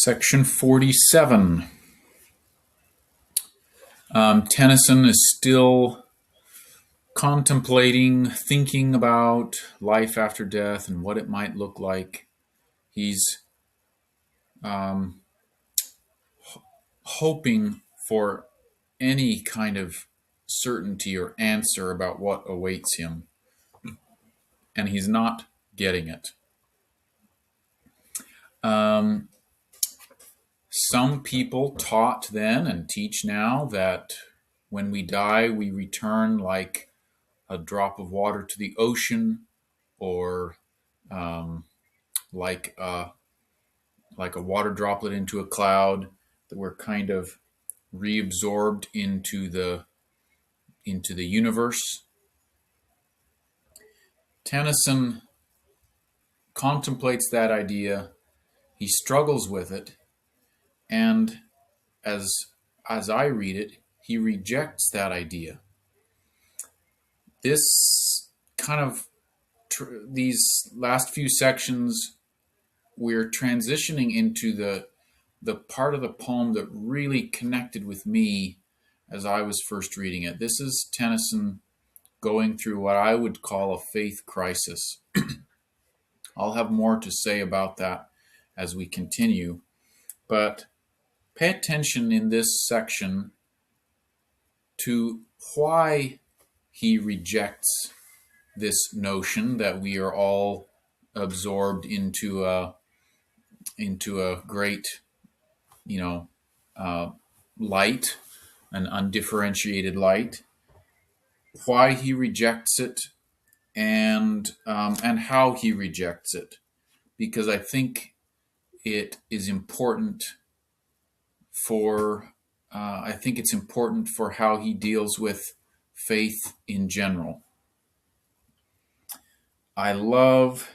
Section 47. Tennyson is still contemplating, thinking about life after death and what it might look like. He's hoping for any kind of certainty or answer about what awaits him, and he's not getting it. Some people taught then and teach now that when we die, we return like a drop of water to the ocean, or like a water droplet into a cloud, that we're kind of reabsorbed into the universe. Tennyson contemplates that idea. He struggles with it, and as I read it, he rejects that idea. This kind of these last few sections, we're transitioning into the part of the poem that really connected with me as I was first reading it. This is Tennyson going through what I would call a faith crisis. I'll have more to say about that as we continue, but pay attention in this section to why he rejects this notion that we are all absorbed into a great, light, an undifferentiated light. Why he rejects it, and how he rejects it, because I think it is important for it's important for how he deals with faith in general. I love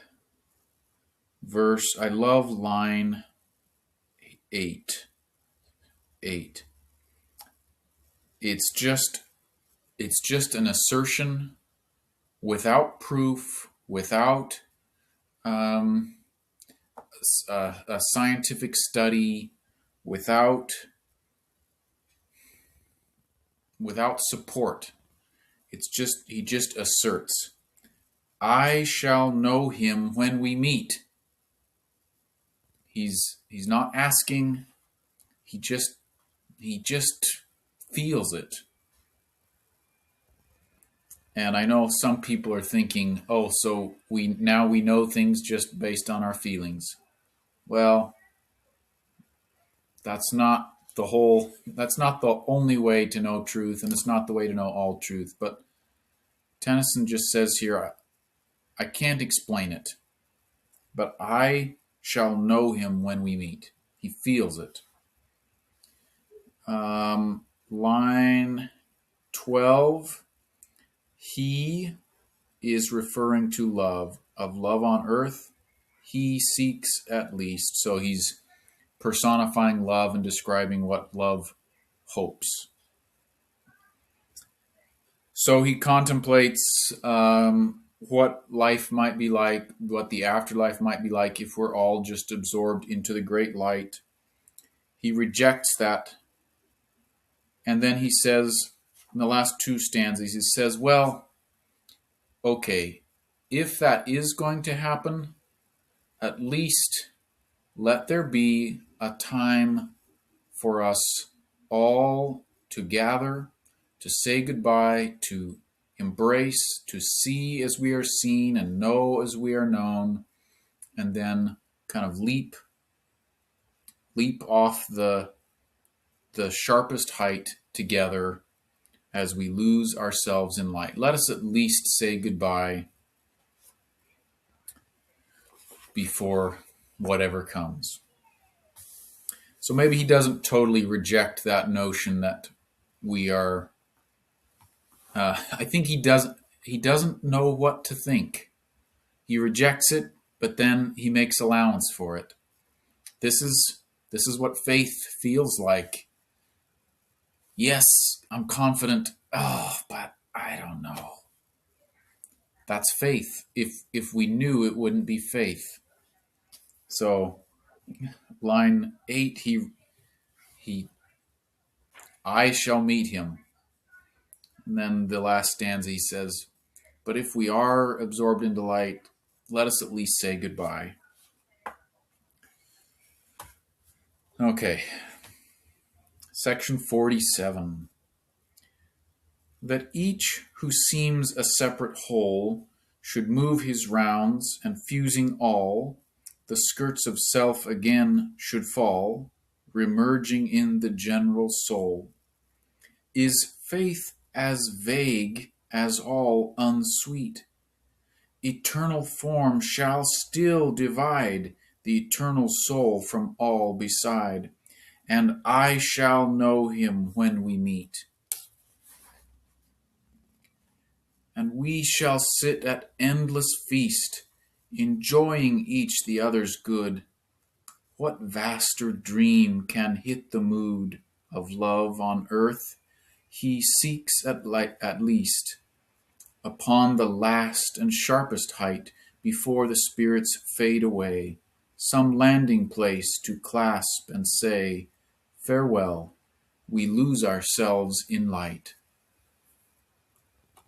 line 8. It's just an assertion without proof, without a scientific study, without support. He just asserts, "I shall know him when we meet." He's not asking. He just feels it. And I know some people are thinking, "Oh, so we know things just based on our feelings." Well, that's not the only way to know truth, and it's not the way to know all truth. But Tennyson just says here, I can't explain it, but I shall know him when we meet. He feels it. Line 12, he is referring to love. Of love on earth, he seeks at least. So he's personifying love and describing what love hopes. So he contemplates what life might be like, what the afterlife might be like if we're all just absorbed into the great light. He rejects that. And then he says, in the last two stanzas, he says, well, okay, if that is going to happen, at least let there be a time for us all to gather, to say goodbye, to embrace, to see as we are seen and know as we are known, and then kind of leap off the sharpest height together as we lose ourselves in light. Let us at least say goodbye before whatever comes. So maybe he doesn't totally reject that notion that we are. I think he doesn't know what to think. He rejects it, but then he makes allowance for it. This is what faith feels like. Yes, I'm confident. Oh, but I don't know. That's faith. If we knew, it wouldn't be faith. So Line 8, he I shall meet him. And then the last stanza he says, but if we are absorbed into light, let us at least say goodbye. Okay, section 47. That each who seems a separate whole should move his rounds, and fusing all, the skirts of self again should fall, remerging in the general soul. Is faith as vague as all unsweet? Eternal form shall still divide the eternal soul from all beside, and I shall know him when we meet. And we shall sit at endless feast, enjoying each the other's good. What vaster dream can hit the mood of love on earth? He seeks at least upon the last and sharpest height, before the spirits fade away, some landing place to clasp and say, farewell, we lose ourselves in light.